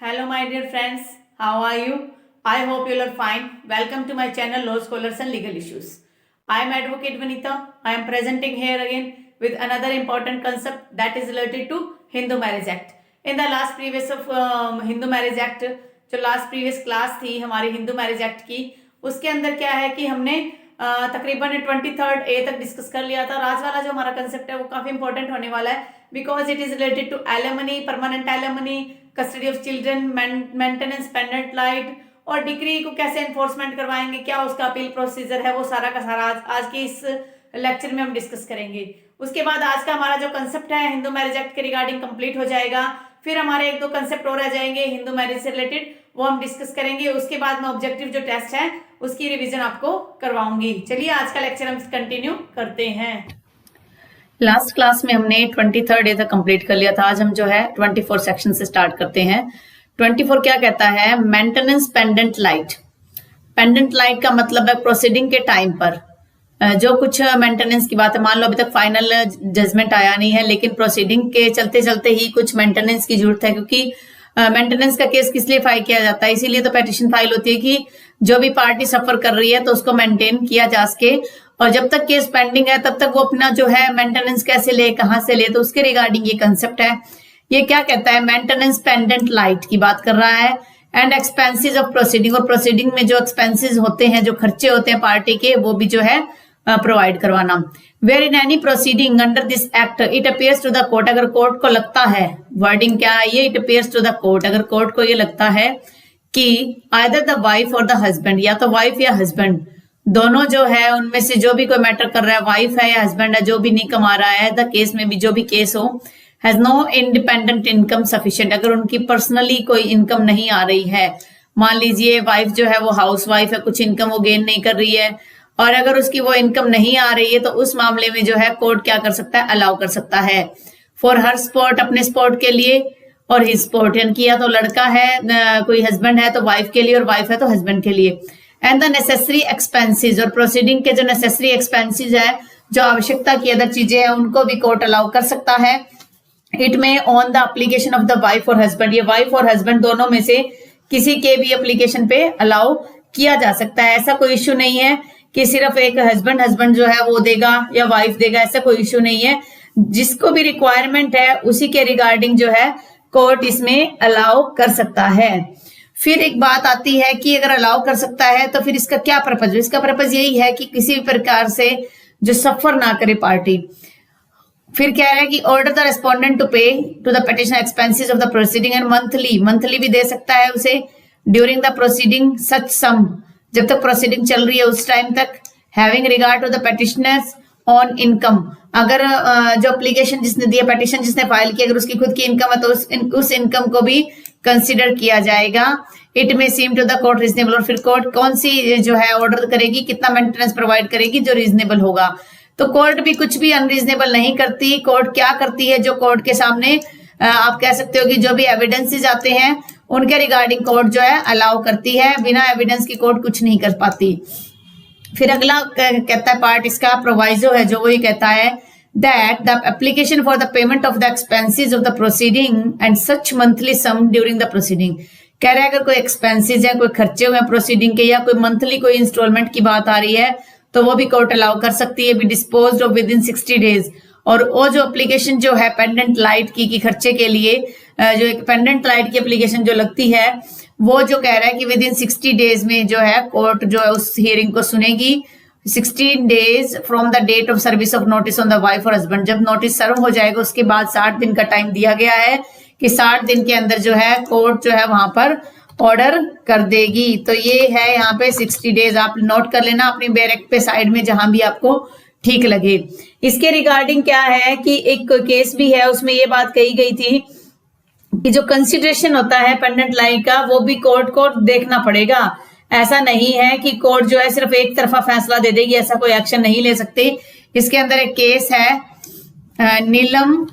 Hello, my dear friends. How are you? I hope you are fine. Welcome to my channel, Law Scholars and Legal Issues. I am Advocate Vanita. I am presenting here again with another important concept that is related to Hindu Marriage Act. In the last previous of Hindu Marriage Act, जो last previous class थी हमारी Hindu marriage act की, उसके अंदर क्या है कि हमने तकरीबन 23 ए तक डिस्कस कर लिया था। और आज वाला जो हमारा कंसेप्ट है वो काफी इंपॉर्टेंट होने वाला है, because it is related to alimony, permanent alimony, custody of children, maintenance pendente lite और डिग्री को कैसे एनफोर्समेंट करवाएंगे, क्या उसका अपील प्रोसीजर है, वो सारा का सारा आज के इस लेक्चर में हम डिस्कस करेंगे। उसके बाद आज का हमारा जो कंसेप्ट है हिंदू मैरिज एक्ट के रिगार्डिंग कंप्लीट हो जाएगा। फिर हमारे एक दो कंसेप्ट और रह जाएंगे हिंदू मैरिज से रिलेटेड, वो हम डिस्कस करेंगे। उसके बाद में ऑब्जेक्टिव जो टेस्ट है उसकी रिवीजन आपको करवाऊंगी। चलिए आज का लेक्चर हम कंटिन्यू करते हैं। लास्ट क्लास में हमने 23 डे तक कंप्लीट कर लिया था। आज हम जो है 24 सेक्शन से स्टार्ट करते हैं। 24 क्या कहता है? Maintenance pendente light. Pendant light का मतलब है प्रोसीडिंग के टाइम पर जो कुछ मेंटेनेंस की बात है, मान लो अभी तक फाइनल जजमेंट आया नहीं है, लेकिन प्रोसीडिंग के चलते चलते ही कुछ मेंटेनेंस की जरूरत है, क्योंकि मेंटेनेंस का केस किस लिए फाइल किया जाता है? इसीलिए तो पेटिशन फाइल होती है कि जो भी पार्टी सफर कर रही है तो उसको मेंटेन किया जा सके, और जब तक केस पेंडिंग है तब तक वो अपना जो है मेंटेनेंस कैसे ले, कहां से ले, तो उसके रिगार्डिंग ये कंसेप्ट है। ये क्या कहता है? मेंटेनेंस पेंडेंट लाइट की बात कर रहा है। एंड एक्सपेंसेस ऑफ प्रोसीडिंग, और प्रोसीडिंग में जो एक्सपेंसेस होते हैं, जो खर्चे होते हैं पार्टी के, वो भी जो है प्रोवाइड करवाना। Where in any proceeding under this act it appears to the court, अगर कोर्ट को लगता है, वर्डिंग क्या है ये, it appears to the court, अगर कोर्ट को ये लगता है कि आइदर द वाइफ और द हस्बैंड, या तो वाइफ या हस्बैंड दोनों जो है उनमें से जो भी कोई मैटर कर रहा है, वाइफ है या हस्बैंड है, जो भी नहीं कमा रहा है, द केस में भी जो भी केस हो, has no independent income sufficient, अगर उनकी पर्सनली कोई इनकम नहीं आ रही है, मान लीजिए वाइफ जो है वो हाउस वाइफ है, कुछ इनकम वो गेन नहीं कर रही है, और अगर उसकी वो इनकम नहीं आ रही है तो उस मामले में जो है कोर्ट क्या कर सकता है? अलाउ कर सकता है फॉर हर स्पोर्ट, अपने स्पोर्ट के लिए, और हिज स्पोर्ट, यानी या तो लड़का है, कोई हस्बैंड है तो वाइफ के लिए, और वाइफ है तो हस्बैंड के लिए। एंड द नेसेसरी एक्सपेंसेस, और प्रोसीडिंग के जो नेसेसरी एक्सपेंसेस है, जो आवश्यकता की अदर चीजें हैं, उनको भी कोर्ट अलाउ कर सकता है। इट में on the application of the wife और हस्बैंड, ये वाइफ और हस्बैंड दोनों में से किसी के भी एप्लीकेशन पे अलाउ किया जा सकता है। ऐसा कोई इश्यू नहीं है कि सिर्फ एक हस्बैंड जो है वो देगा या वाइफ देगा, ऐसा कोई इश्यू नहीं है। जिसको भी रिक्वायरमेंट है उसी के रिगार्डिंग जो है कोर्ट इसमें अलाउ कर सकता है। फिर एक बात आती है कि अगर अलाउ कर सकता है तो फिर इसका क्या पर्पज है? इसका पर्पज यही है कि किसी भी प्रकार से जो सफर ना करे पार्टी। फिर क्या है कि order the respondent to pay to the petition expenses of the proceeding, and monthly भी दे सकता है उसे, during the proceeding such sum, जब तक प्रोसीडिंग चल रही है उस टाइम तक, having regard to the petitioner's on income, अगर जो एप्लीकेशन जिसने दिया, पेटिशन जिसने फाइल की, अगर उसकी खुद की इनकम है तो उस इनकम को भी कंसिडर किया जाएगा। It may seem to the court reasonable, और फिर कोर्ट कौन सी जो है ऑर्डर करेगी, कितना मेंटेनेंस प्रोवाइड करेगी जो रीजनेबल होगा। तो कोर्ट भी कुछ भी अनरीजनेबल नहीं करती। कोर्ट क्या करती है? जो कोर्ट के सामने आप कह सकते हो कि जो भी एविडेंसेस आते हैं उनके रिगार्डिंग कोर्ट जो है अलाउ करती है, बिना एविडेंस की कोर्ट कुछ नहीं कर पाती। फिर अगला कहता है पार्ट इसका प्रोवाइजो है, जो वही कहता है that the application for the payment of the expenses of the proceeding and such monthly sum during the proceeding, कह रहे हैं अगर कोई एक्सपेंसेस है, कोई खर्चे हुए हैं प्रोसीडिंग के, या कोई मंथली कोई इंस्टॉलमेंट की बात आ रही है, तो वो भी कोर्ट अलाउ कर सकती है, be disposed of within 60 days. और वो जो एप्लीकेशन जो है पेंडेंट लाइट की खर्चे के लिए, जो एक पेंडेंट लाइट की एप्लीकेशन जो लगती है, वो जो कह रहा है कि विद इन 60 डेज में जो है कोर्ट जो है उस हियरिंग को सुनेगी। 16 days from the date of service of notice on the wife और हस्बैंड, जब नोटिस सर्व हो जाएगा उसके बाद 60 दिन का टाइम दिया गया है कि 60 दिन के अंदर जो है कोर्ट जो है वहां पर ऑर्डर कर देगी। तो ये है यहाँ पे 60 डेज, आप नोट कर लेना अपनी बैरेक पे साइड में, जहां भी आपको ठीक लगे। इसके रिगार्डिंग क्या है कि एक केस भी है, उसमें ये बात कही गई थी कि जो कंसिडरेशन होता है पेंडेंट लाइट का वो भी कोर्ट को देखना पड़ेगा। ऐसा नहीं है कि कोर्ट जो है सिर्फ एक तरफा फैसला दे देगी, ऐसा कोई एक्शन नहीं ले सकती। इसके अंदर एक केस है नीलम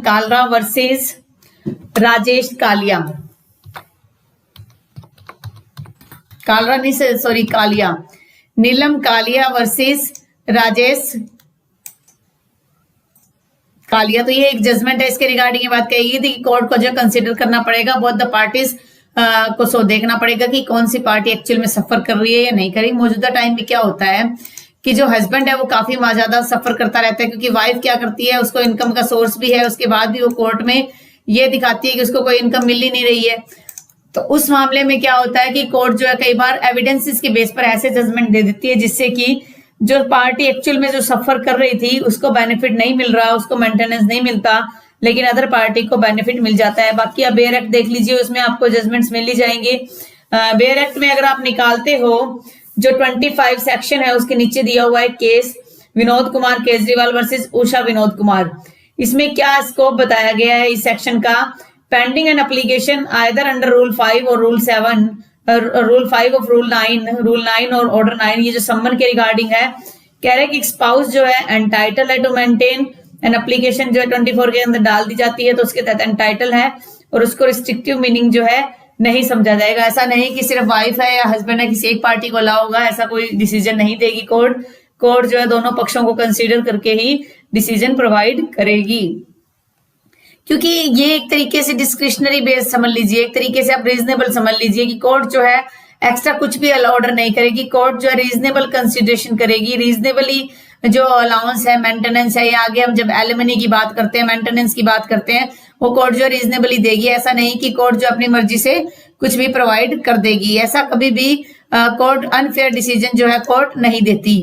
कालरा वर्सेस राजेश कालिया, कालरा नहीं सॉरी कालिया, नीलम कालिया वर्सेस राजेश लिया। तो ये एक जजमेंट है, इसके रिगार्डिंग ये बात कही थी कि कोर्ट को जो कंसिडर करना पड़ेगा, बहुत द पार्टीज को सो देखना पड़ेगा कि कौन सी पार्टी एक्चुअल में सफर कर रही है या नहीं कर रही। मौजूदा टाइम में क्या होता है कि जो हस्बैंड है वो काफी ज्यादा सफर करता रहता है, क्योंकि वाइफ क्या करती है, उसको इनकम का सोर्स भी है, उसके बाद भी वो कोर्ट में ये दिखाती है कि उसको कोई इनकम मिल ही नहीं रही है। तो उस मामले में क्या होता है कि कोर्ट जो है कई बार एविडेंसेस के बेस पर ऐसे जजमेंट दे देती है जिससे कि जो पार्टी एक्चुअल में जो सफर कर रही थी उसको बेनिफिट नहीं मिल रहा, उसको मेंटेनेंस नहीं मिलता, लेकिन अदर पार्टी को बेनिफिट मिल जाता है। बाकी आप बेयर एक्ट देख लीजिए, उसमें आपको जजमेंट्स मिल ही जाएंगे। बेयर एक्ट में अगर आप निकालते हो जो 25 सेक्शन है उसके नीचे दिया हुआ है केस विनोद कुमार केजरीवाल वर्सेस उषा विनोद कुमार। इसमें क्या स्कोप बताया गया है इस सेक्शन का, pending an application either under rule 5 और रूल 7, रूल 5 ऑफ रूल 9 और ऑर्डर 9, ये जो सम्मन के रिगार्डिंग है, कह रहे हैं कि स्पाउस जो है एंटाइटल है टू मेंटेन एन एप्लीकेशन जो है 24 के अंदर डाल दी जाती है तो उसके तहत एंटाइटल है, और उसको रिस्ट्रिक्टिव मीनिंग जो है नहीं समझा जाएगा। ऐसा नहीं कि सिर्फ वाइफ है या हस्बैंड है किसी एक पार्टी को अलाउ होगा, ऐसा कोई डिसीजन नहीं देगी कोर्ट। कोर्ट जो है दोनों पक्षों को कंसीडर करके ही डिसीजन प्रोवाइड करेगी, क्योंकि ये एक तरीके से डिस्क्रिशनरी बेस समझ लीजिए, एक तरीके से आप रीजनेबल समझ लीजिए कि कोर्ट जो है एक्स्ट्रा कुछ भी ऑर्डर नहीं करेगी, कोर्ट जो है रीजनेबल कंसिडरेशन करेगी, रीजनेबली जो अलाउंस है, मेंटेनेंस है, या आगे हम जब एलिमनी की बात करते हैं, मेंटेनेंस की बात करते हैं, वो कोर्ट जो रीजनेबली देगी। ऐसा नहीं कि कोर्ट जो अपनी मर्जी से कुछ भी प्रोवाइड कर देगी, ऐसा कभी भी कोर्ट अनफेयर डिसीजन जो है कोर्ट नहीं देती।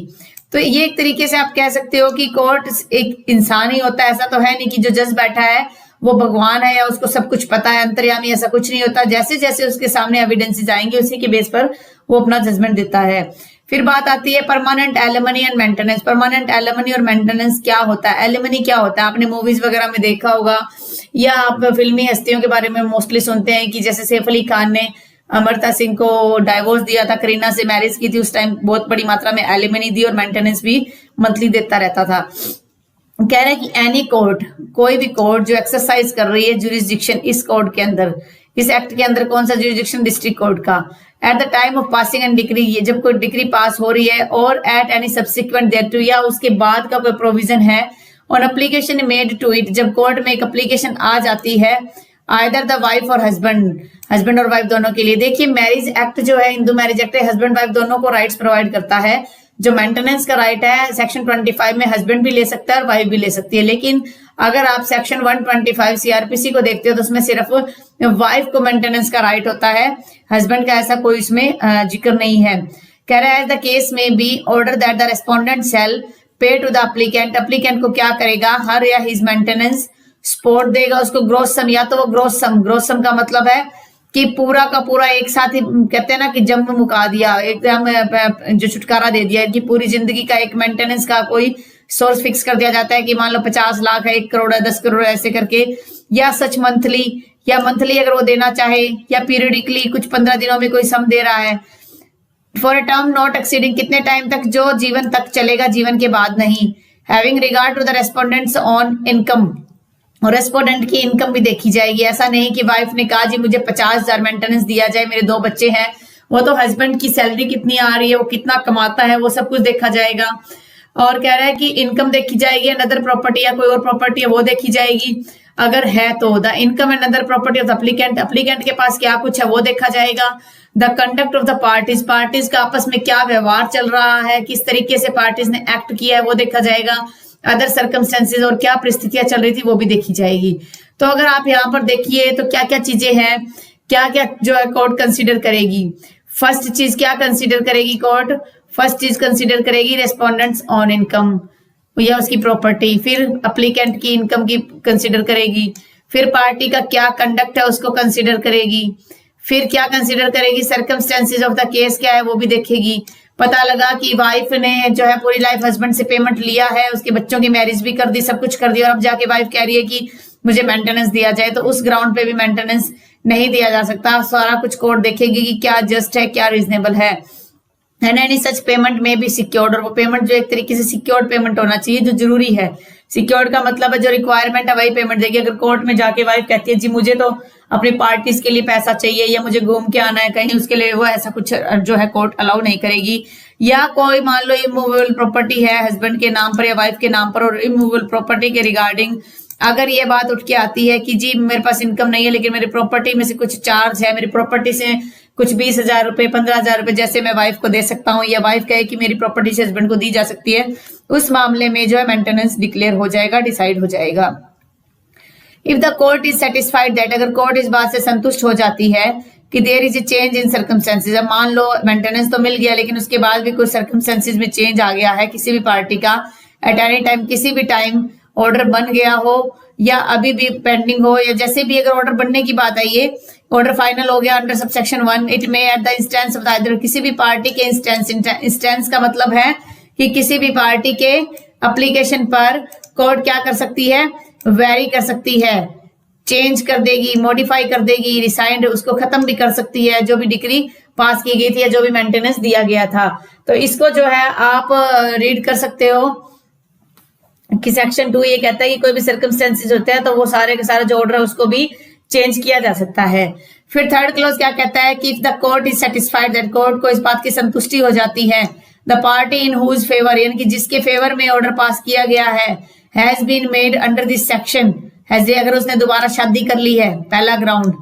तो ये एक तरीके से आप कह सकते हो कि कोर्ट एक इंसान ही होता है, ऐसा तो है नहीं कि जो जज बैठा है वो भगवान है या उसको सब कुछ पता है, अंतर्यामी, ऐसा कुछ नहीं होता। जैसे जैसे उसके सामने एविडेंसेस आएंगे उसी के बेस पर वो अपना जजमेंट देता है। फिर बात आती है permanent alimony and maintenance. Permanent alimony और मेंटेनेंस क्या होता है? एलिमनी क्या होता है? आपने मूवीज वगैरह में देखा होगा या आप फिल्मी हस्तियों के बारे में मोस्टली सुनते हैं कि जैसे सैफ अली खान ने अमृता सिंह को डाइवोर्स दिया था, करीना से मैरिज की थी, उस टाइम बहुत बड़ी मात्रा में एलिमनी दी और मेंटेनेंस भी मंथली देता रहता था। कह रहे हैं कि एनी कोर्ट, कोई भी कोर्ट जो एक्सरसाइज कर रही है ज्यूरिसडिक्शन इस कोर्ट के अंदर, इस एक्ट के अंदर, कौन सा ज्यूरिसडिक्शन? डिस्ट्रिक्ट कोर्ट का। At the time of passing and degree, ये जब कोई डिग्री पास हो रही है, और एट एनी सब्सिक्वेंट देयरटू, या उसके बाद का कोई प्रोविजन है, on application made to it, जब कोर्ट में एक एप्लीकेशन आ जाती है, आइदर द वाइफ और हस्बैंड और वाइफ दोनों के लिए। देखिए मैरिज एक्ट जो है, हिंदू मैरिज एक्ट है, हस्बैंड वाइफ दोनों को राइट्स प्रोवाइड करता है। जो मेंटेनेंस का राइट है सेक्शन 25 में हस्बैंड भी ले सकता है और वाइफ भी ले सकती है, लेकिन अगर आप सेक्शन 125 सीआरपीसी को देखते हो तो उसमें सिर्फ वाइफ को मेंटेनेंस का राइट होता है, हस्बैंड का ऐसा कोई इसमें जिक्र नहीं है। कह रहा है the case may be order that the respondent shall pay to the applicant, applicant को क्या करेगा? हर या हिज मेंटेनेंस सपोर्ट देगा उसको ग्रोस सम, या तो वो ग्रोस सम का मतलब है कि पूरा का पूरा एक साथ ही, कहते हैं ना कि जंग मुका दिया, एकदम जो छुटकारा दे दिया, कि पूरी जिंदगी का एक मेंटेनेंस का कोई सोर्स फिक्स कर दिया जाता है कि मान लो 50 लाख है, 1 करोड़ है, 10 करोड़ ऐसे करके, या सच मंथली, या मंथली अगर वो देना चाहे, या पीरियडिकली कुछ 15 दिनों में कोई सम दे रहा है, for a term not exceeding, कितने टाइम तक? जो जीवन तक चलेगा, जीवन के बाद नहीं। Having regard to the respondent's on income, और रेस्पोंडेंट की इनकम भी देखी जाएगी। ऐसा नहीं कि वाइफ ने कहा जी मुझे 50,000 मेंटेनेंस दिया जाए, मेरे 2 बच्चे हैं, वो तो हस्बैंड की सैलरी कितनी आ रही है, वो कितना कमाता है, वो सब कुछ देखा जाएगा। और कह रहा है कि इनकम देखी जाएगी, अनदर प्रॉपर्टी या कोई और प्रॉपर्टी है वो देखी जाएगी, अगर है तो। The income and other property of the applicant, applicant के पास क्या कुछ है वो देखा जाएगा। The conduct of the parties, parties का आपस में क्या व्यवहार चल रहा है, किस तरीके से पार्टीज ने एक्ट किया है वो देखा जाएगा। अदर सर्कमस्टेंसेज, और क्या परिस्थितियां चल रही थी वो भी देखी जाएगी। तो अगर आप यहाँ पर देखिए तो क्या क्या चीजें हैं, क्या क्या जो है कोर्ट कंसीडर करेगी। फर्स्ट चीज क्या कंसीडर करेगी कोर्ट? फर्स्ट चीज कंसीडर करेगी रेस्पोंडेंट्स ऑन इनकम या उसकी प्रॉपर्टी, फिर एप्लीकेंट की इनकम की कंसीडर करेगी, फिर पार्टी का क्या कंडक्ट है उसको कंसीडर करेगी, फिर क्या कंसीडर करेगी? सर्कमस्टेंसेज ऑफ द केस क्या है वो भी देखेगी। पता लगा कि वाइफ ने जो है पूरी लाइफ हस्बैंड से पेमेंट लिया है, उसके बच्चों की मैरिज भी कर दी, सब कुछ कर दिया, और अब जाके वाइफ कह रही है कि मुझे मेंटेनेंस दिया जाए, तो उस ग्राउंड पे भी मेंटेनेंस नहीं दिया जा सकता। सारा कुछ कोर्ट देखेगी कि क्या जस्ट है, क्या रीजनेबल है। एंड एनी सच पेमेंट में भी सिक्योर्ड, और वो पेमेंट जो एक तरीके से सिक्योर्ड पेमेंट होना चाहिए, जो जरूरी है। सिक्योर्ड का मतलब है जो रिक्वायरमेंट है वही पेमेंट देगी। अगर कोर्ट में जाके वाइफ कहती है जी मुझे तो अपनी पार्टीज के लिए पैसा चाहिए, या मुझे घूम के आना है कहीं, उसके लिए वो ऐसा कुछ जो है कोर्ट अलाउ नहीं करेगी। या कोई मान लो इमूवेबल प्रॉपर्टी है हस्बैंड के नाम पर या वाइफ के नाम पर, और इमूवेबल प्रॉपर्टी के रिगार्डिंग अगर ये बात उठ के आती है कि जी मेरे पास इनकम नहीं है लेकिन मेरी प्रॉपर्टी में से कुछ चार्ज है, मेरी प्रॉपर्टी से कुछ 20,000 रुपए 15,000 रुपए जैसे मैं वाइफ को दे सकता हूँ, या वाइफ कहे कि मेरी प्रॉपर्टी से हस्बैंड को दी जा सकती है, उस मामले में जो है मेंटेनेंस डिक्लेयर हो जाएगा, डिसाइड हो जाएगा। If the court is satisfied that, अगर कोर्ट इस बात से संतुष्ट हो जाती है कि there is a change in circumstances, अब मान लो मेंटेनेंस तो मिल गया लेकिन उसके बाद भी कुछ सर्कमस्टेंसेज में चेंज आ गया है किसी भी पार्टी का, एट एनी टाइम किसी भी टाइम ऑर्डर बन गया हो या अभी भी पेंडिंग हो, या जैसे भी अगर ऑर्डर बनने की बात आई है, ऑर्डर फाइनल हो गया under subsection 1, it may at the instance of either, किसी भी पार्टी के इंस्टेंस का मतलब है कि किसी भी पार्टी के एप्लीकेशन पर कोर्ट क्या कर सकती है, वेरी कर सकती है, चेंज कर देगी, मॉडिफाई कर देगी, रिसाइंड उसको खत्म भी कर सकती है जो भी डिक्री पास की गई थी या जो भी मेंटेनेंस दिया गया था। तो इसको जो है आप रीड कर सकते हो कि सेक्शन 2 ये कहता है कि कोई भी सर्कमस्टेंसेस होते हैं तो वो सारे के सारे जो ऑर्डर है उसको भी चेंज किया जा सकता है। फिर थर्ड क्लॉज क्या कहता है कि if the court is satisfied, that court को इस बात की संतुष्टि हो जाती है, the party in whose favour, यानी कि जिसके फेवर में ऑर्डर पास किया गया है, has been made under this section, has, अगर उसने दोबारा शादी कर ली है, पहला ground.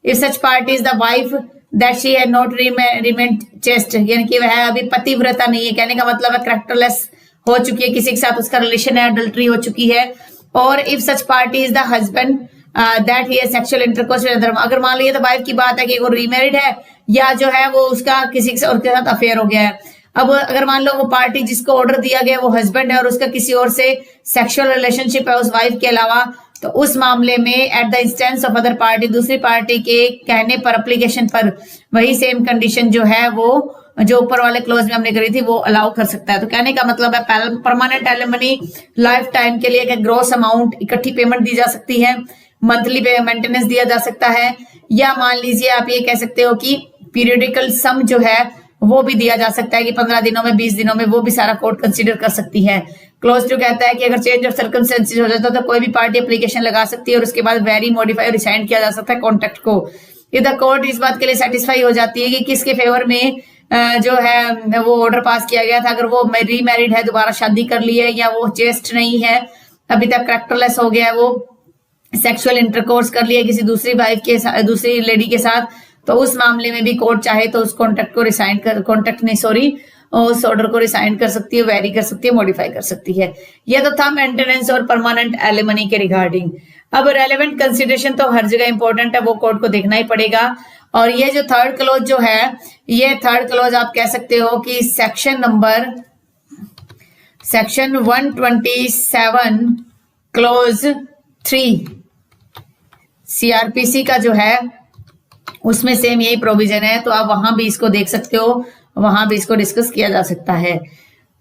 If such party is the wife that she had not remained chaste, यानी कि वह अभी पतिव्रता नहीं है, कहने का मतलब है कैरेक्टरलेस हो चुकी है, किसी के साथ उसका रिलेशन है, अडल्ट्री हो चुकी है। और if such party is the husband that he has sexual intercourse with other, अगर मान लीजिए तो वाइफ की बात है कि वो रीमैरिड है या जो है वो उसका किसी के और के साथ अफेयर हो गया है। अब अगर मान लो वो पार्टी जिसको ऑर्डर दिया गया वो हस्बैंड है और उसका किसी और से सेक्सुअल रिलेशनशिप है उस वाइफ के अलावा, तो उस मामले में at the instance of other party, दूसरी पार्टी के कहने पर, एप्लीकेशन पर, वही सेम कंडीशन जो है वो जो ऊपर वाले क्लोज में हमने करी थी वो अलाउ कर सकता है। तो कहने का मतलब है परमानेंट एलिमनी लाइफ टाइम के लिए एक ग्रॉस अमाउंट इकट्ठी पेमेंट दी जा सकती है, मंथली पे मेंटेनेंस दिया जा सकता है, या मान लीजिए आप ये कह सकते हो कि पीरियडिकल सम जो है वो भी दिया जा सकता है कि 15 दिनों में 20 दिनों में, वो भी सारा कोर्ट कंसीडर कर सकती है। क्लोज 2 कहता है कि अगर चेंज ऑफ सर्कमस्टेंसेस हो जाता है तो कोई भी पार्टी एप्लीकेशन लगा सकती है और उसके बाद वेरी मॉडिफाई और रिसाइंड किया जा सकता है कॉन्ट्रैक्ट को। इधर कोर्ट इस बात के लिए सेटिस्फाई हो जाती है कि किसके फेवर में जो है वो ऑर्डर पास किया गया था, अगर वो रीमैरिड है, दोबारा शादी कर ली है, या वो चेस्ट नहीं है, अभी तक कैरेक्टरलेस हो गया है, वो सेक्सुअल इंटरकोर्स कर लिया किसी दूसरी वाइफ के साथ, दूसरी लेडी के साथ, तो उस मामले में भी कोर्ट चाहे तो उस कॉन्ट्रैक्ट को रिसाइन कर, कॉन्ट्रैक्ट नहीं सॉरी उस ऑर्डर को रिसाइन कर सकती है, वेरी कर सकती है, मॉडिफाई कर सकती है। यह तो था मेंटेनेंस और परमानेंट एलिमनी के रिगार्डिंग। अब रेलेवेंट कंसिडरेशन तो हर जगह इंपॉर्टेंट है, वो कोर्ट को देखना ही पड़ेगा। और ये जो थर्ड क्लोज जो है, ये थर्ड क्लोज आप कह सकते हो कि सेक्शन 127 क्लोज 3 सीआरपीसी का जो है उसमें सेम यही प्रोविजन है, तो आप वहां भी इसको देख सकते हो, वहां भी इसको डिस्कस किया जा सकता है।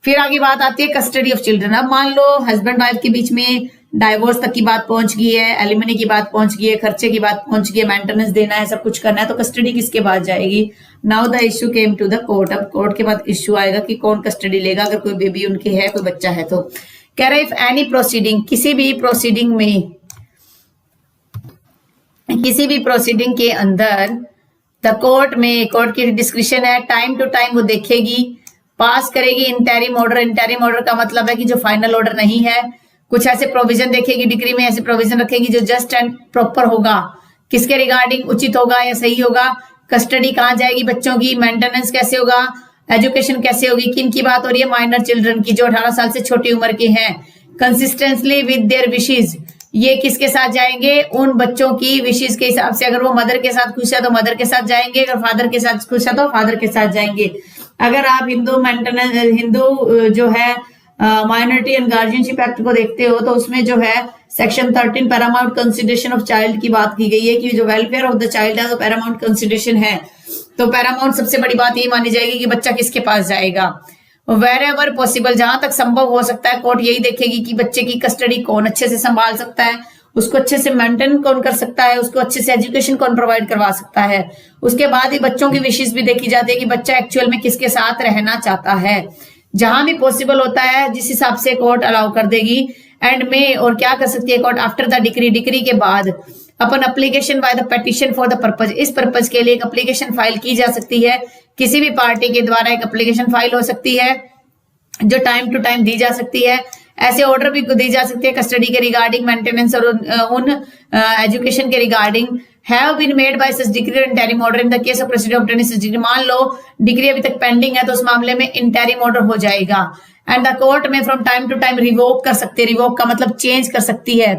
फिर आगे बात आती है कस्टडी ऑफ चिल्ड्रन। अब मान लो हस्बैंड वाइफ के बीच में डाइवोर्स तक की बात पहुंच गई है, एलिमनी की बात पहुंच गई है, खर्चे की बात पहुंच गई है, मेंटेनेंस देना है, सब कुछ करना है, तो कस्टडी किसके बाद जाएगी? Now the issue came to the court. अब कोर्ट के बाद इश्यू आएगा कि कौन कस्टडी लेगा, अगर कोई बेबी उनके है, कोई बच्चा है तो। कह रहा है इफ एनी प्रोसीडिंग, किसी भी प्रोसीडिंग में, किसी भी प्रोसीडिंग के अंदर द कोर्ट में, कोर्ट की डिस्क्रिप्शन है, टाइम टू टाइम वो देखेगी, पास करेगी इंटरिम ऑर्डर। इंटरिम ऑर्डर का मतलब है कि जो फाइनल ऑर्डर नहीं है, कुछ ऐसे प्रोविजन देखेगी, डिग्री में ऐसे प्रोविजन रखेगी जो जस्ट एंड प्रॉपर होगा, किसके रिगार्डिंग उचित होगा या सही होगा, कस्टडी कहाँ जाएगी बच्चों की, मेंटेनेंस कैसे होगा, एजुकेशन कैसे होगी, किन की बात हो रही है, माइनर चिल्ड्रन की जो 18 साल से छोटी उम्र के हैं, कंसिस्टेंटली विद देयर विशेज, ये किसके साथ जाएंगे, उन बच्चों की विशेष के हिसाब से, अगर वो मदर के साथ खुश है तो मदर के साथ जाएंगे, अगर फादर के साथ खुश है तो फादर के साथ जाएंगे। अगर आप हिंदू जो है माइनॉरिटी एंड गार्जियनशिप एक्ट को देखते हो तो उसमें जो है section 13 Paramount consideration of child की बात की गई है कि जो वेलफेयर ऑफ द चाइल्ड है वो पैरामाउंट कंसिडरेशन है। तो पैरामाउंट सबसे बड़ी बात ये मानी जाएगी कि बच्चा किसके पास जाएगा। वेर एवर पॉसिबल, जहां तक संभव हो सकता है, कोर्ट यही देखेगी कि बच्चे की कस्टडी कौन अच्छे से संभाल सकता है, उसको अच्छे से मेंटेन कौन कर सकता है, उसको अच्छे से एजुकेशन कौन प्रोवाइड करवा सकता है। उसके बाद ही बच्चों की विशेष भी देखी जाती है कि बच्चा एक्चुअल में किसके साथ रहना चाहता है। जहां भी पॉसिबल होता है जिस हिसाब से कोर्ट अलाउ कर देगी, एंड में, और क्या कर सकती है court after the decree, decree के बाद upon application by the petition for the purpose, इस पर्पज के लिए एक अप्लीकेशन फाइल की जा सकती है। किसी भी पार्टी के द्वारा एक अप्लीकेशन फाइल हो सकती है जो टाइम टू टाइम दी जा सकती है। ऐसे ऑर्डर भी दी जा सकती है कस्टडी के रिगार्डिंग, मेंटेनेंस और उन एजुकेशन के regarding. Have been made by such decree और interim order in the case of proceeding obtaining such decree, मान लो डिग्री अभी तक पेंडिंग है तो उस मामले में इंटरिम ऑर्डर हो जाएगा। And the court may from time to time revoke कर सकती है, रिवोक का मतलब चेंज कर सकती है,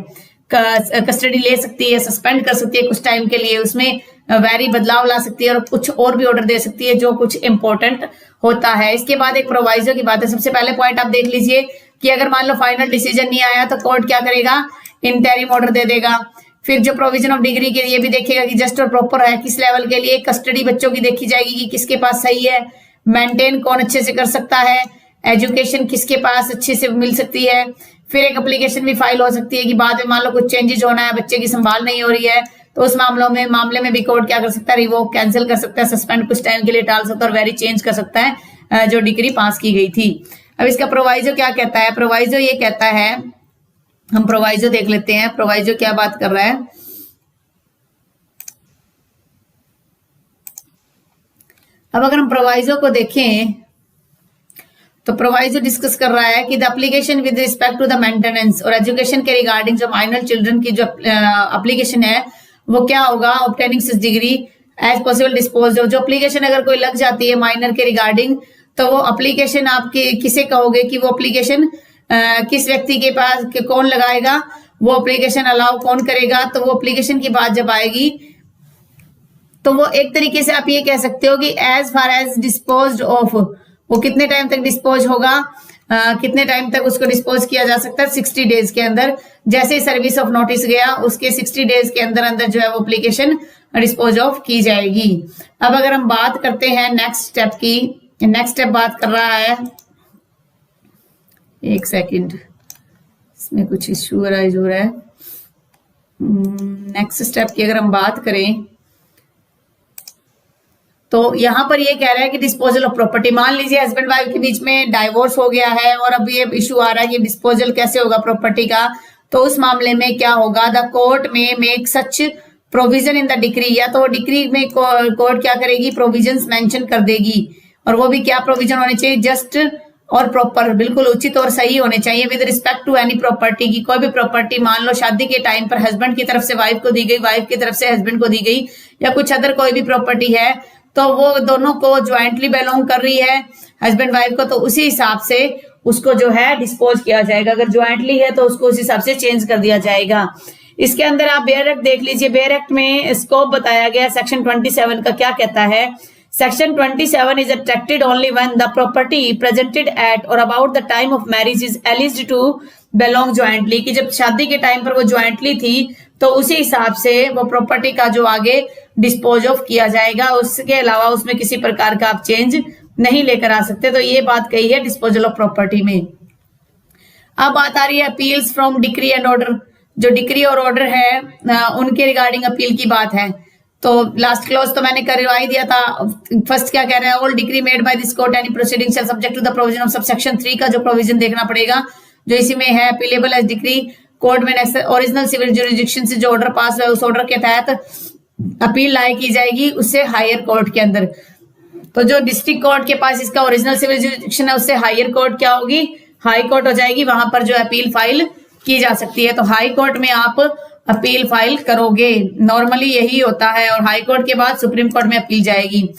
कस्टडी ले सकती है, सस्पेंड कर सकती है कुछ टाइम के लिए, उसमें वेरी बदलाव ला सकती है और कुछ और भी ऑर्डर दे सकती है जो कुछ इंपॉर्टेंट होता है। इसके बाद एक प्रोवाइजो की बात है। सबसे पहले पॉइंट आप देख लीजिए कि अगर मान लो फाइनल डिसीजन नहीं आया तो कोर्ट क्या करेगा, इंटरिम ऑर्डर दे देगा। फिर जो प्रोविजन ऑफ डिग्री के लिए भी देखेगा कि जस्ट और प्रॉपर है, किस लेवल के लिए। कस्टडी बच्चों की देखी जाएगी कि किसके पास सही है, मेंटेन कौन अच्छे से कर सकता है, एजुकेशन किसके पास अच्छे से मिल सकती है। फिर एक एप्लीकेशन भी फाइल हो सकती है कि बाद में मान लो कुछ चेंजेस होना है, बच्चे की संभाल नहीं हो रही है, तो उस मामले में भी कोर्ट क्या कर सकता है, रिवोक, कैंसिल कर सकता है, सस्पेंड कुछ टाइम के लिए टाल सकता है और वेरी चेंज कर सकता है जो डिग्री पास की गई थी। अब इसका प्रोवाइजो क्या कहता है, प्रोवाइजो ये कहता है, हम प्रोवाइजो देख लेते हैं प्रोवाइजो क्या बात कर रहा है। अब अगर हम प्रोवाइजो को देखें तो प्रोवाइजो डिस्कस कर रहा है कि the application with respect to the maintenance और एजुकेशन के रिगार्डिंग जो माइनर चिल्ड्रन की जो एप्लीकेशन है वो क्या होगा, obtaining six degree as possible dispose. जो एप्लीकेशन अगर कोई लग जाती है माइनर के रिगार्डिंग तो वो एप्लीकेशन आपके किसे कहोगे कि वो एप्लीकेशन किस व्यक्ति के पास कौन लगाएगा, वो एप्लीकेशन अलाउ कौन करेगा। तो वो एप्लीकेशन की बात जब आएगी तो वो एक तरीके से आप ये कह सकते हो कि as far as dispose of, वो कितने टाइम तक डिस्पोज होगा, कितने टाइम तक उसको डिस्पोज किया जा सकता है, 60 डेज के अंदर। जैसे ही सर्विस ऑफ नोटिस गया उसके 60 डेज के अंदर अंदर जो है वो एप्लीकेशन डिस्पोज ऑफ की जाएगी। अब अगर हम बात करते हैं नेक्स्ट स्टेप की, नेक्स्ट स्टेप बात कर रहा है, एक सेकंड इसमें कुछ इश्यू अराइज हो रहा है। नेक्स्ट स्टेप की अगर हम बात करें तो यहां पर ये कह रहा है कि डिस्पोजल ऑफ प्रॉपर्टी, मान लीजिए हस्बैंड वाइफ के बीच में डाइवोर्स हो गया है और अब ये इशू आ रहा है कि डिस्पोजल कैसे होगा प्रॉपर्टी का। तो उस मामले में क्या होगा, द कोर्ट में make such provision in the decree, या तो डिक्री में कोर्ट क्या करेगी, प्रोविजंस मेंशन कर देगी। और वो भी क्या प्रोविजन होने चाहिए, जस्ट और प्रॉपर, बिल्कुल उचित और सही होने चाहिए। With respect to any property की, कोई भी प्रॉपर्टी मान लो शादी के टाइम पर हस्बैंड की तरफ से वाइफ को दी गई, वाइफ की तरफ से हस्बैंड को दी गई, या कुछ अदर कोई भी प्रॉपर्टी है तो वो दोनों को ज्वाइंटली बिलोंग कर रही है हस्बैंड वाइफ को, तो उसी हिसाब से उसको जो है डिस्पोज किया जाएगा। अगर ज्वाइंटली है तो उसको उस हिसाब से चेंज कर दिया जाएगा। इसके अंदर आप बेयर एक्ट देख लीजिए, बेयर एक्ट में स्कोप बताया गया सेक्शन 27 का क्या कहता है। Section 27 is attracted only when the property presented at or about the time of marriage is alleged to belong jointly, कि जब शादी के टाइम पर वो ज्वाइंटली थी तो उसी हिसाब से वो प्रॉपर्टी का जो आगे डिस्पोज ऑफ किया जाएगा, उसके अलावा उसमें किसी प्रकार का आप चेंज नहीं लेकर आ सकते। तो ये बात कही है डिस्पोजल ऑफ प्रॉपर्टी में। अब बात आ रही है appeals from decree and order, जो डिक्री और ऑर्डर है उनके रिगार्डिंग अपील की बात है। तो लास्ट क्लॉज तो मैंने करवाई दिया था। फर्स्ट क्या कह रहा है, all decree made by this court any proceeding shall subject to the provision of subsection 3 का जो प्रोविजन देखना पड़ेगा जो इसी में है, अपीलेबल एज डिक्री कोर्ट में ओरिजिनल सिविल जुरिडिक्शन से जो ऑर्डर पास हुआ है उस ऑर्डर के तहत अपील लाए की जाएगी उससे हायर कोर्ट के अंदर। तो जो डिस्ट्रिक्ट कोर्ट के पास इसका ओरिजिनल सिविल जुरिडिक्शन है उससे हायर कोर्ट क्या होगी, हाई कोर्ट हो जाएगी, वहां पर जो अपील फाइल की जा सकती है। तो हाई कोर्ट में आप अपील फाइल करोगे, नॉर्मली यही होता है, और हाई कोर्ट के बाद सुप्रीम कोर्ट में अपील जाएगी।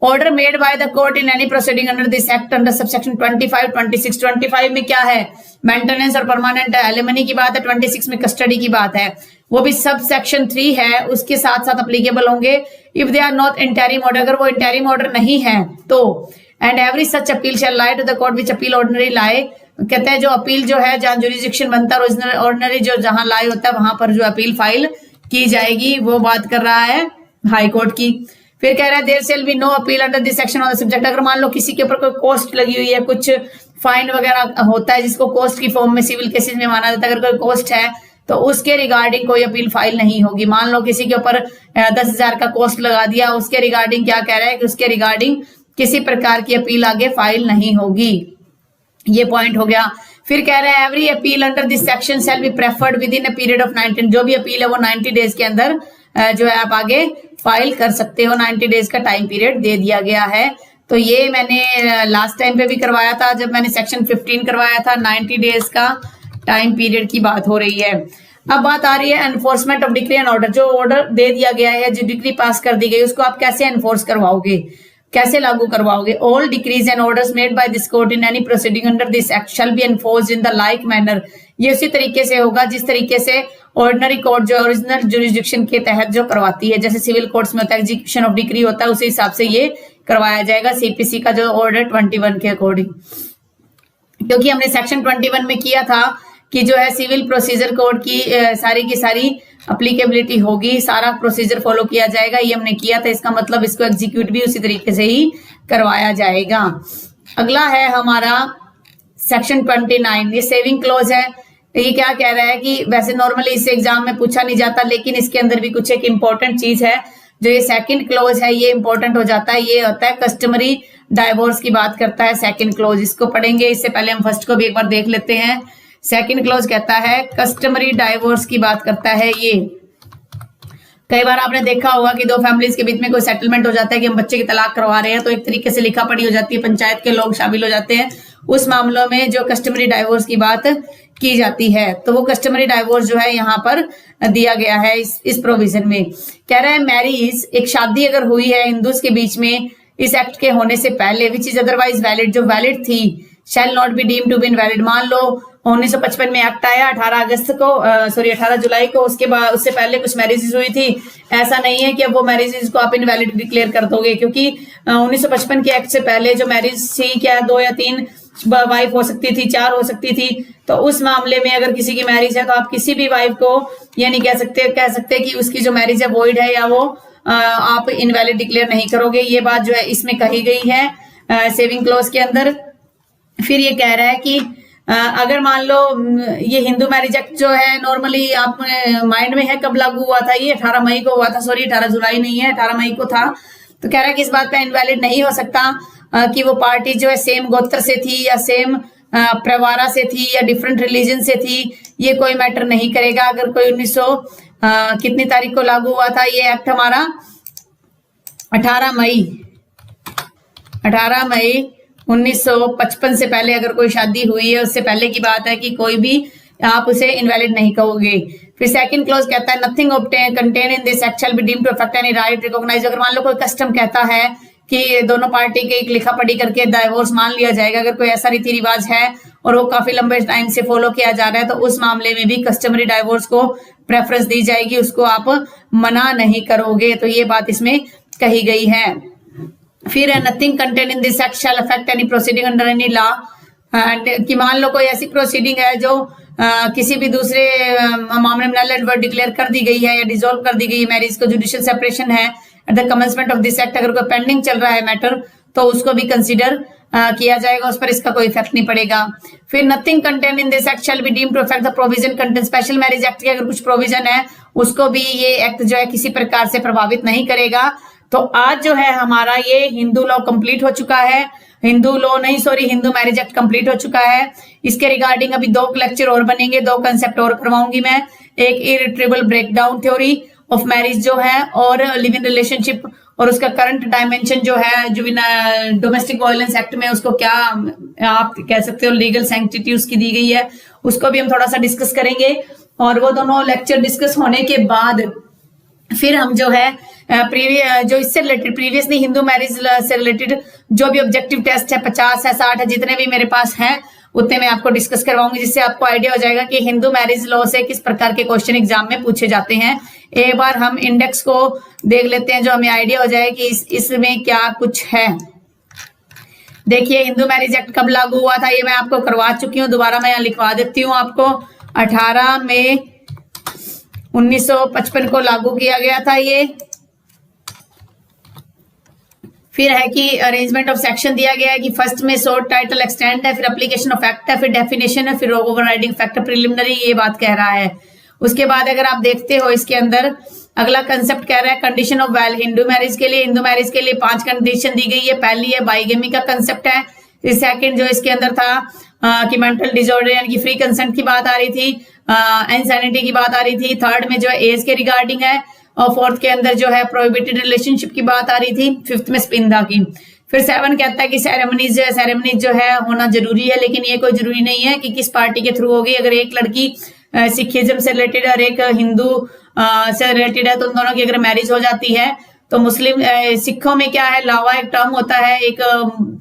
Order made by the court in any proceeding under this act under subsection 25, 26, 25 में क्या है, मेंटेनेंस और परमानेंट एलिमनी की बात है, 26 में कस्टडी की बात है, वो भी सब सेक्शन 3 है, उसके साथ साथ अप्लीकेबल होंगे। If they are not interim order, अगर वो इंटरिम ऑर्डर नहीं है तो, and every such appeal shall lie to the court which appeal ordinary lie, कहते हैं जो अपील जो है जहां जुरिडिक्शन बनता है ओरिजिनल ऑर्डिनरी जो जहां लाई होता है वहां पर जो अपील फाइल की जाएगी, वो बात कर रहा है हाई कोर्ट की। फिर कह रहा है there shall be no appeal under this section on the subject, अगर मान लो किसी के ऊपर कोई कॉस्ट लगी हुई है, कुछ फाइन वगैरह होता है जिसको कॉस्ट की फॉर्म में सिविल केसेस में माना जाता है, अगर कोई कॉस्ट है तो उसके रिगार्डिंग कोई अपील फाइल नहीं होगी। मान लो किसी के ऊपर 10,000 का कॉस्ट लगा दिया, उसके रिगार्डिंग क्या कह रहा है कि उसके रिगार्डिंग किसी प्रकार की अपील आगे फाइल नहीं होगी, ये पॉइंट हो गया। फिर कह रहे हैं every appeal under this section shall be preferred with in a period of 19, जो भी अपील है वो 90 डेज के अंदर जो है आप आगे फाइल कर सकते हो। 90 डेज का टाइम पीरियड दे दिया गया है। तो ये मैंने लास्ट टाइम पे भी करवाया था, जब मैंने सेक्शन 15 करवाया था। 90 डेज का टाइम पीरियड की बात हो रही है। अब बात आ रही है enforcement of decree and order. जो ऑर्डर दे दिया गया है, जो डिक्री पास कर दी गई, उसको आप कैसे एनफोर्स करवाओगे, कैसे लागू करवाओगे। All decrease and orders made by this court in any proceeding under this act shall B enforced in the like manner. ये उसी तरीके से होगा जिस तरीके से ऑर्डिनरी कोर्ट जो ओरिजिनल जुरिस्डिक्शन के तहत जो करवाती है, जैसे सिविल कोर्ट्स में होता है एग्जीक्यूशन ऑफ डिक्री होता है, उसी हिसाब से ये करवाया जाएगा सीपीसी का जो ऑर्डर 21 के अकॉर्डिंग। क्योंकि हमने सेक्शन 21 में किया था कि जो है सिविल प्रोसीजर कोड की सारी की सारी अप्लीकेबिलिटी होगी, सारा प्रोसीजर फॉलो किया जाएगा, ये हमने किया था। इसका मतलब इसको एग्जीक्यूट भी उसी तरीके से ही करवाया जाएगा। अगला है हमारा सेक्शन 29, ये सेविंग क्लॉज है। ये क्या कह रहा है कि वैसे नॉर्मली इस एग्जाम में पूछा नहीं जाता, लेकिन इसके अंदर भी कुछ एक इंपॉर्टेंट चीज है। जो ये सेकंड क्लॉज है ये इंपॉर्टेंट हो जाता है। ये होता है कस्टमरी डाइवोर्स की बात करता है सेकंड क्लॉज। इसको पढ़ेंगे, इससे पहले हम फर्स्ट को भी एक बार देख लेते हैं। सेकंड क्लॉज कहता है कस्टमरी डाइवोर्स की बात करता है। ये कई बार आपने देखा होगा कि दो फैमिलीज के बीच में कोई सेटलमेंट हो जाता है कि हम बच्चे की तलाक करवा रहे हैं, तो एक तरीके से लिखा पढ़ी हो जाती है, पंचायत के लोग शामिल हो जाते हैं। उस मामलों में जो कस्टमरी डाइवोर्स की बात की जाती है, तो वो कस्टमरी डाइवोर्स जो है यहाँ पर दिया गया है इस प्रोविजन में। कह रहा है मैरिज, एक शादी अगर हुई है हिंदूज के बीच में इस एक्ट के होने से पहले, विच इज अदरवाइज वैलिड, जो वैलिड थी, shall not be deemed to be invalid. मान लो 1955 में एक्ट आया 18 जुलाई को, उसके बाद उससे पहले कुछ मैरिजेस हुई थी। ऐसा नहीं है कि अब वो मैरिजेस को आप इनवैलिड डिक्लेयर कर दोगे, क्योंकि 1955 के एक्ट से पहले जो मैरिज थी, क्या 2 या 3 वाइफ हो सकती थी, 4 हो सकती थी। तो उस मामले में अगर किसी की मैरिज है तो आप किसी भी वाइफ को ये नहीं कह सकते कि उसकी जो मैरिज है वॉइड है या वो आप इनवैलिड डिक्लेयर नहीं करोगे। ये बात जो है इसमें कही गई है सेविंग क्लॉज के अंदर। फिर ये कह रहा है कि अगर मान लो ये हिंदू मैरिज एक्ट जो है नॉर्मली आप माइंड में है कब लागू हुआ था, ये 18 मई को हुआ था, सॉरी 18 जुलाई नहीं है, 18 मई को था। तो कह रहा है कि इस बात पे इनवैलिड नहीं हो सकता कि वो पार्टी जो है सेम गोत्र से थी या सेम प्रवारा से थी या डिफरेंट रिलीजन से थी, ये कोई मैटर नहीं करेगा। अगर कोई 1900 कितनी तारीख को लागू हुआ था ये एक्ट हमारा, 18 मई 1955 से पहले अगर कोई शादी हुई है, उससे पहले की बात है कि कोई भी आप उसे इनवैलिड नहीं कहोगे। फिर सेकंड क्लॉज कहता है nothing contain in this act shall be deemed to affect any right recognise. अगर मान लो कोई कस्टम कहता है कि दोनों पार्टी के एक लिखा पढ़ी करके डाइवोर्स मान लिया जाएगा, अगर कोई ऐसा रीति रिवाज है और वो काफी लंबे टाइम से फॉलो किया जा रहा है, तो उस मामले में भी कस्टमरी डाइवोर्स को प्रेफरेंस दी जाएगी, उसको आप मना नहीं करोगे। तो ये बात इसमें कही गई है। फिर nothing contain in this act shell affect any proceeding under any law. कि मान लो कोई ऐसी प्रोसीडिंग है जो किसी भी दूसरे मामले में नल एंड वॉइड डिक्लेयर कर दी गई है या डिसॉल्व कर दी गई है, मैरिज को जुडिशियल सेपरेशन है at the commencement of this act, अगर कोई पेंडिंग चल रहा है मैटर तो उसको भी कंसीडर किया जाएगा, उस पर इसका कोई इफेक्ट नहीं पड़ेगा। फिर nothing contain in this act shall be deemed to affect the provision contain special marriage act के अगर कुछ प्रोविजन है उसको भी ये एक्ट जो है किसी प्रकार से प्रभावित नहीं करेगा। तो आज जो है हमारा ये हिंदू लॉ कंप्लीट हो चुका है, हिंदू मैरिज एक्ट कंप्लीट हो चुका है। इसके रिगार्डिंग अभी 2 लेक्चर और बनेंगे, 2 कंसेप्ट और करवाऊंगी मैं। एक इरिट्रेबल ब्रेकडाउन थ्योरी ऑफ मैरिज जो है और लिव इन रिलेशनशिप और उसका करंट डायमेंशन जो है, जो डोमेस्टिक वायलेंस एक्ट में उसको क्या आप कह सकते हो लीगल सैंक्टिटी उसकी दी गई है, उसको भी हम थोड़ा सा डिस्कस करेंगे। और वो दोनों लेक्चर डिस्कस होने के बाद फिर हम जो है जो इससे रिलेटेड प्रीवियसली हिंदू मैरिज से रिलेटेड जो भी ऑब्जेक्टिव टेस्ट है 50 है 60 है जितने भी मेरे पास हैं उतने मैं आपको डिस्कस करवाऊंगी, जिससे आपको आइडिया हो जाएगा कि हिंदू मैरिज लॉ से किस प्रकार के क्वेश्चन एग्जाम में पूछे जाते हैं। एक बार हम इंडेक्स को देख लेते हैं जो हमें आइडिया हो जाए कि इसमें क्या कुछ है। देखिए हिंदू मैरिज एक्ट कब लागू हुआ था ये मैं आपको करवा चुकी हूँ, दोबारा मैं यहाँ लिखवा देती हूँ आपको। 18 मई 1955 को लागू किया गया था ये। फिर है कि अरेंजमेंट ऑफ सेक्शन दिया गया है कि फर्स्ट में शॉर्ट टाइटल एक्सटेंड है, फिर एप्लीकेशन ऑफ एक्ट है, फिर डेफिनेशन है, फिर ओवरराइडिंग फैक्टर प्रिलिमिनरी, ये बात कह रहा है। उसके बाद अगर आप देखते हो इसके अंदर अगला कंसेप्ट कह रहा है condition of valid Hindu marriage के लिए 5 कंडीशन दी गई है। पहली है बाइगेमी का कंसेप्ट है, सेकंड जो इसके अंदर था कि मेंटल डिसऑर्डर यानी कि फ्री कंसेंट की बात आ रही थी, इनसैनिटी की बात आ रही थी। थर्ड में जो है एज के रिगार्डिंग है, और फोर्थ के अंदर जो है प्रोहिबिटेड रिलेशनशिप की बात आ रही थी, फिफ्थ में स्पिंदा की। फिर 7 कहता है कि सेरेमनीज जो है होना जरूरी है, लेकिन ये कोई जरूरी नहीं है कि किस पार्टी के थ्रू होगी। अगर एक लड़की सिखिज्म से रिलेटेड और एक हिंदू से रिलेटेड है तो उन दोनों की अगर मैरिज हो जाती है तो मुस्लिम सिखों में क्या है, लावा एक टर्म होता है, एक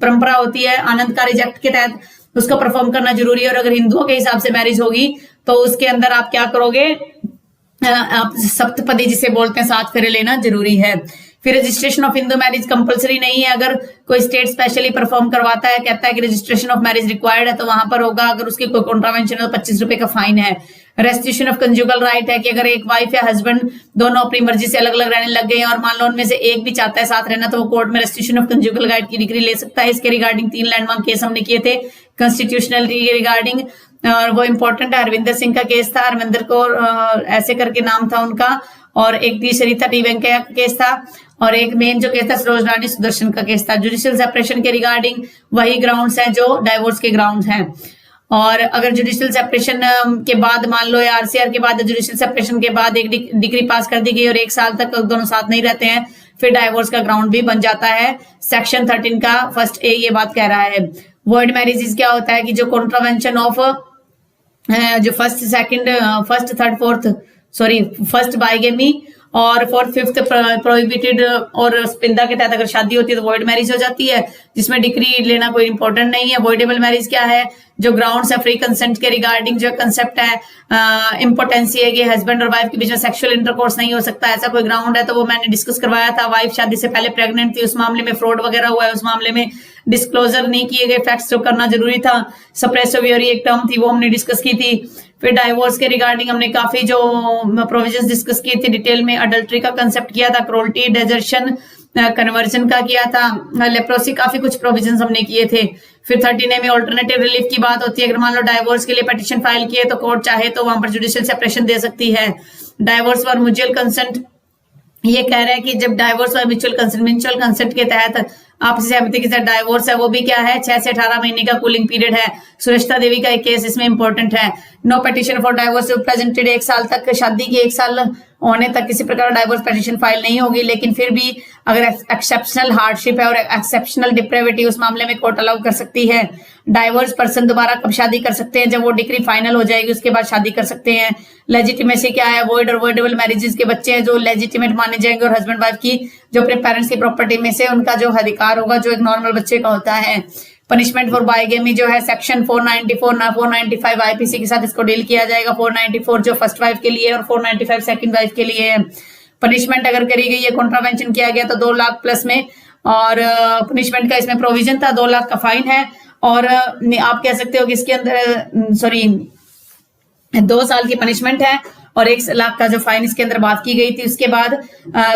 परंपरा होती है, आनंदकारी एक्ट के तहत उसको परफॉर्म करना जरूरी है। और अगर हिंदुओं के हिसाब से मैरिज होगी तो उसके अंदर आप क्या करोगे, आप सप्तपदी जिसे बोलते हैं, 7 फेरे लेना जरूरी है। फिर registration of Hindu marriage compulsory नहीं है, अगर कोई स्टेट स्पेशली परफॉर्म करवाता है, कहता है कि रजिस्ट्रेशन ऑफ मैरिज रिक्वायर्ड है तो वहां पर होगा। अगर उसकी कोई कॉन्ट्रावेंशन है तो 25 रुपए का फाइन है। रेस्टिट्यूशन ऑफ कंजुगल राइट है कि अगर एक वाइफ या हस्बैंड दोनों अपनी मर्जी से अलग अलग रहने लग गए हैं और मान लो उनमें से एक भी चाहता है साथ रहना तो वो कोर्ट में रेस्टिट्यूशन ऑफ कंजुगल राइट की डिग्री ले सकता है। इसके रिगार्डिंग 3 लैंडमार्क केस हमने किए थे कॉन्स्टिट्यूशनलिटी के रिगार्डिंग, और वो इम्पोर्टेंट है। हरविंदर सिंह का केस था, हरविंदर कौर ऐसे करके नाम था उनका, और एक दी सरिता टी वेंकैया का केस था, और एक मेन जो केस था सरोज रानी सुदर्शन का केस था। जुडिशियल सेपरेशन के रिगार्डिंग वही ग्राउंड्स हैं जो डाइवोर्स के ग्राउंड्स हैं। और अगर जुडिशियल सेपरेशन के बाद मान लो आरसीआर के बाद जुडिशियल सेपरेशन के बाद एक डिग्री पास कर दी गई और 1 साल तक दोनों साथ नहीं रहते हैं, फिर डाइवोर्स का ग्राउंड भी बन जाता है। सेक्शन 13 का फर्स्ट ए ये बात कह रहा है। वॉइड मैरिजेस क्या होता है कि जो कॉन्ट्रावेंशन ऑफ जो फर्स्ट बाइगेमी और 4th 5th प्रोहिबिटेड और स्पिंदा के तहत अगर शादी होती है तो वॉइड मैरिज हो जाती है, जिसमें डिग्री लेना कोई इंपॉर्टेंट नहीं है। वॉइडेबल मैरिज क्या है, जो ग्राउंड्स है फ्री कंसेंट के रिगार्डिंग जो कंसेप्ट है इम्पोर्टेंसी है कि हस्बैंड और वाइफ के बीच में सेक्सुअल इंटरकोर्स नहीं हो सकता, ऐसा कोई ग्राउंड है तो वो मैंने डिस्कस करवाया था। वाइफ शादी से पहले प्रेग्नेंट थी, उस मामले में फ्रॉड वगैरह हुआ है, उस मामले में डिस्क्लोजर नहीं किए गए फैक्ट्स जो करना जरूरी था। सप्रेसोवियरी एक टर्म थी वो हमने डिस्कस की थी। फिर डाइवोर्स के रिगार्डिंग हमने काफी जो प्रोविजंस डिस्कस किए थे डिटेल में। अडल्ट्री का कंसेप्ट किया था, क्रोल्टी, डेजर्शन, कन्वर्जन का किया था, लेप्रोसी, काफी कुछ प्रोविजंस हमने किए थे। फिर 13A में ऑल्टरनेटिव रिलीफ की बात होती है। अगर मान लो डाइवोर्स के लिए पिटीशन फाइल किए तो कोर्ट चाहे तो वहां पर जुडिशियल सेपरेशन दे सकती है। डाइवोर्स फॉर म्यूचुअल कंसेंट ये कह रहा है कि जब डाइवोर्स और म्यूचुअल कंसेंट के तहत आपसी सहमति के साथ डाइवोर्स है, वो भी क्या है 6 से 18 महीने का कूलिंग पीरियड है। सुरेश्ता देवी का एक केस इसमें इंपॉर्टेंट है। No petition for divorce presented 1 साल तक, शादी के 1 साल होने तक किसी प्रकार डाइवोर्स पिटीशन फाइल नहीं होगी, लेकिन फिर भी अगर एक्सेप्शनल हार्डशिप है और एक्सेप्शनल डिप्रेविटी उस मामले में कोर्ट अलाउ कर सकती है। डाइवोर्स पर्सन दोबारा कब शादी कर सकते हैं, जब वो डिग्री फाइनल हो जाएगी उसके बाद शादी कर सकते हैं। लेजिटिमेसी क्या है, वॉइड और वॉइडेबल मैरिजेस के बच्चे हैं जो लेजिटिमेट माने जाएंगे और हस्बैंड वाइफ की जो अपने पेरेंट्स की प्रॉपर्टी में से उनका जो अधिकार होगा जो एक नॉर्मल बच्चे का होता है। पनिशमेंट फॉर बाइगेमी जो है सेक्शन 495 आईपीसी के साथ इसको डील किया जाएगा। 494 जो फर्स्ट वाइफ के लिए और 495 सेकंड वाइफ के लिए है। पनिशमेंट अगर करी गई है, कॉन्ट्रावेंशन किया गया तो 2 लाख प्लस में, और पनिशमेंट का इसमें प्रोविजन था 2 लाख का फाइन है। और आप कह सकते हो कि इसके अंदर 2 साल की पनिशमेंट है और 1 लाख का जो फाइन इसके अंदर बात की गई थी। उसके बाद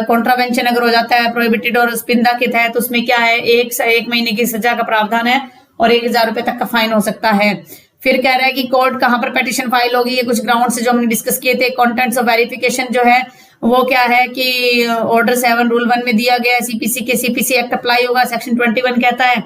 कॉन्ट्रावेंशन अगर हो जाता है प्रोहिबिटेड और स्पिंदा के तहत, उसमें क्या है 1 महीने की सजा का प्रावधान है और 1000 रुपए तक का फाइन हो सकता है। फिर कह रहा है कि कोर्ट कहां पर पिटीशन फाइल होगी, ये कुछ ग्राउंड जो हमने डिस्कस किए थे। कंटेंट्स ऑफ वेरिफिकेशन जो है वो क्या है कि ऑर्डर 7 रूल 1 में दिया गया है। सीपीसी के सीपीसी एक्ट अप्लाई होगा। सेक्शन 21 कहता है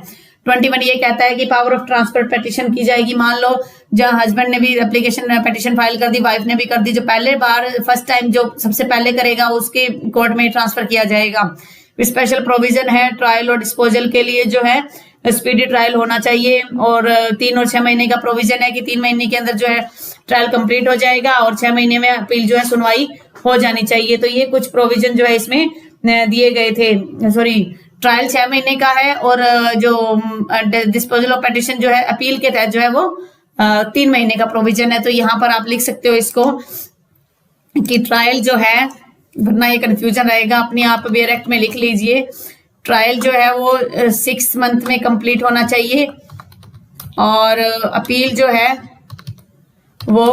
21 ये कहता है कि पावर ऑफ ट्रांसफर पिटीशन की जाएगी। मान लो जहां हस्बैंड ने भी एप्लीकेशन पिटीशन फाइल कर दी, वाइफ ने भी कर दी, जो पहले बार फर्स्ट टाइम जो सबसे पहले करेगा उसके कोर्ट में ट्रांसफर किया जाएगा। स्पेशल प्रोविजन है ट्रायल और डिस्पोजल के लिए जो है स्पीडी ट्रायल होना चाहिए, और 3 और 6 महीने का प्रोविजन है कि 3 महीने के अंदर जो है ट्रायल कंप्लीट हो जाएगा और 6 महीने में अपील जो है सुनवाई हो जानी चाहिए। तो ये कुछ प्रोविजन जो है इसमें दिए गए थे। ट्रायल 6 महीने का है और जो डिस्पोजल ऑफ पिटीशन जो है अपील के तहत जो है वो 3 महीने का प्रोविजन है। तो यहाँ पर आप लिख सकते हो इसको कि ट्रायल जो है, वरना ये कंफ्यूजन रहेगा, अपने आप बेयर एक्ट में लिख लीजिए। ट्रायल जो है वो 6 मंथ में कंप्लीट होना चाहिए और अपील जो है वो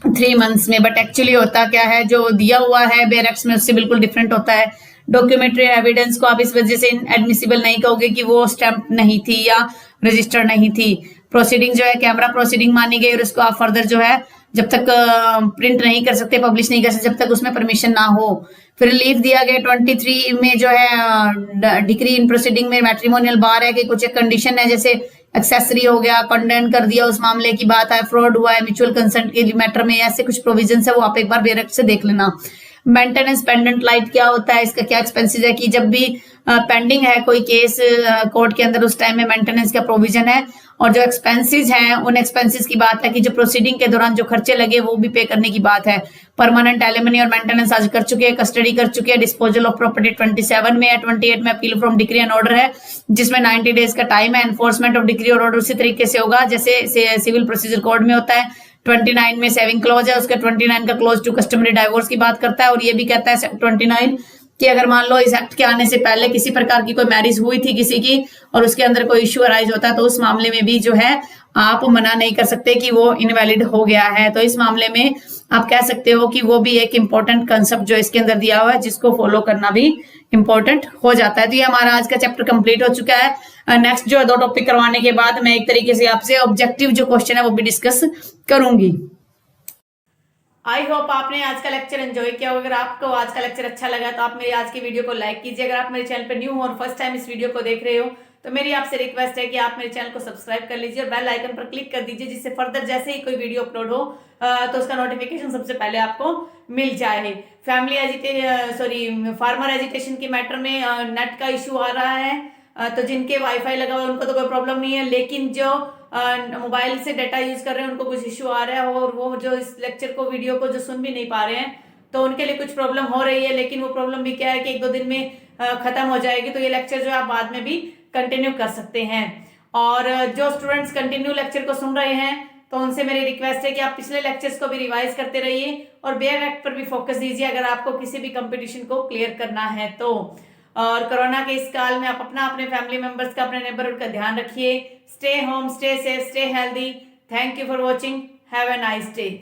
3 मंथ्स में। बट एक्चुअली होता क्या है, जो दिया हुआ है बेयर एक्ट में उससे बिल्कुल डिफरेंट होता है। डॉक्यूमेंट्री एविडेंस को आप इस वजह से एडमिसिबल नहीं कहोगे कि वो स्टैम्प नहीं थी या रजिस्टर्ड नहीं थी। प्रोसीडिंग जो है कैमरा प्रोसीडिंग मानी गई और उसको आप फर्दर जो है जब तक प्रिंट नहीं कर सकते, पब्लिश नहीं कर सकते जब तक उसमें परमिशन ना हो। फिर रिलीफ दिया गया 23 में जो है डिक्री इन प्रोसीडिंग में मैट्रिमोनियल बार है कि कुछ एक कंडीशन है, जैसे एक्सेसरी हो गया, कंडेम कर दिया, उस मामले की बात है, फ्रॉड हुआ है म्यूचुअल कंसेंट के मैटर में, ऐसे कुछ प्रोविजन है वो आप एक बार बेरेक्ट से देख लेना। मेंटेनेंस पेंडेंट लाइट क्या होता है, इसका क्या एक्सपेंसेस है कि जब भी पेंडिंग है कोई केस कोर्ट के अंदर उस टाइम में मेंटेनेंस का प्रोविजन है। और जो एक्सपेंसेस हैं उन एक्सपेंसेस की बात है कि जो प्रोसीडिंग के दौरान जो खर्चे लगे वो भी पे करने की बात है। परमानेंट एलिमनी और मेंटेनेंस आज कर चुके हैं, कस्टडी कर चुके हैं, डिस्पोजल ऑफ प्रॉपर्टी 27 में है, 28 में appeal from decree and order है जिसमें 90 डेज का टाइम है। एनफोर्समेंट ऑफ डिक्री और ऑर्डर उसी तरीके से होगा जैसे सिविल प्रोसीजर कोड में होता है। 29 में सेविंग क्लॉज है, उसका 29 का क्लॉज टू कस्टमरी डाइवोर्स की बात करता है। और ये भी कहता है 29 कि अगर मान लो इस एक्ट के आने से पहले किसी प्रकार की कोई मैरिज हुई थी किसी की और उसके अंदर कोई इश्यू अराइज होता है तो उस मामले में भी जो है आप मना नहीं कर सकते कि वो इनवैलिड हो गया है। तो इस मामले में आप कह सकते हो कि वो भी एक इंपॉर्टेंट कंसेप्ट जो इसके अंदर दिया हुआ है जिसको फॉलो करना भी इंपॉर्टेंट हो जाता है। तो ये हमारा आज का चैप्टर कंप्लीट हो चुका है। नेक्स्ट जो 2 टॉपिक करवाने के बाद मैं एक तरीके से आपसे ऑब्जेक्टिव जो क्वेश्चन है वो भी डिस्कस करूंगी। आई होप आपने आज का लेक्चर एंजॉय किया। अगर आपको आज का लेक्चर अच्छा लगा तो आप मेरी आज की वीडियो को लाइक कीजिए। अगर आप मेरे चैनल पर न्यू हो और फर्स्ट टाइम इस वीडियो को देख रहे हो तो मेरी आपसे रिक्वेस्ट है कि आप मेरे चैनल को सब्सक्राइब कर लीजिए और बेल आइकन पर क्लिक कर दीजिए जिससे फर्दर जैसे ही कोई वीडियो अपलोड हो तो उसका नोटिफिकेशन सबसे पहले आपको मिल जाए। फार्मर एजुकेशन के मैटर में नेट का इशू आ रहा है तो जिनके वाईफाई लगा हुआ है उनको तो कोई प्रॉब्लम नहीं है, लेकिन जो मोबाइल से डाटा यूज कर रहे हैं उनको कुछ इश्यू आ रहा है और वो जो इस लेक्चर को वीडियो को जो सुन भी नहीं पा रहे हैं तो उनके लिए कुछ प्रॉब्लम हो रही है। लेकिन वो प्रॉब्लम भी क्या है कि 1-2 दिन में खत्म हो जाएगी। तो ये लेक्चर जो आप बाद में भी कंटिन्यू कर सकते हैं। और जो स्टूडेंट्स कंटिन्यू लेक्चर को सुन रहे हैं तो उनसे मेरी रिक्वेस्ट है कि आप पिछले लेक्चर्स को भी रिवाइज करते रहिए और बेयर एक्ट पर भी फोकस दीजिए अगर आपको किसी भी कंपटीशन को क्लियर करना है तो। और कोरोना के इस काल में आप अपने फैमिली मेंबर्स का, अपने नेबरहुड का ध्यान रखिए। Stay home, stay safe, stay healthy. Thank you for watching. Have a nice day.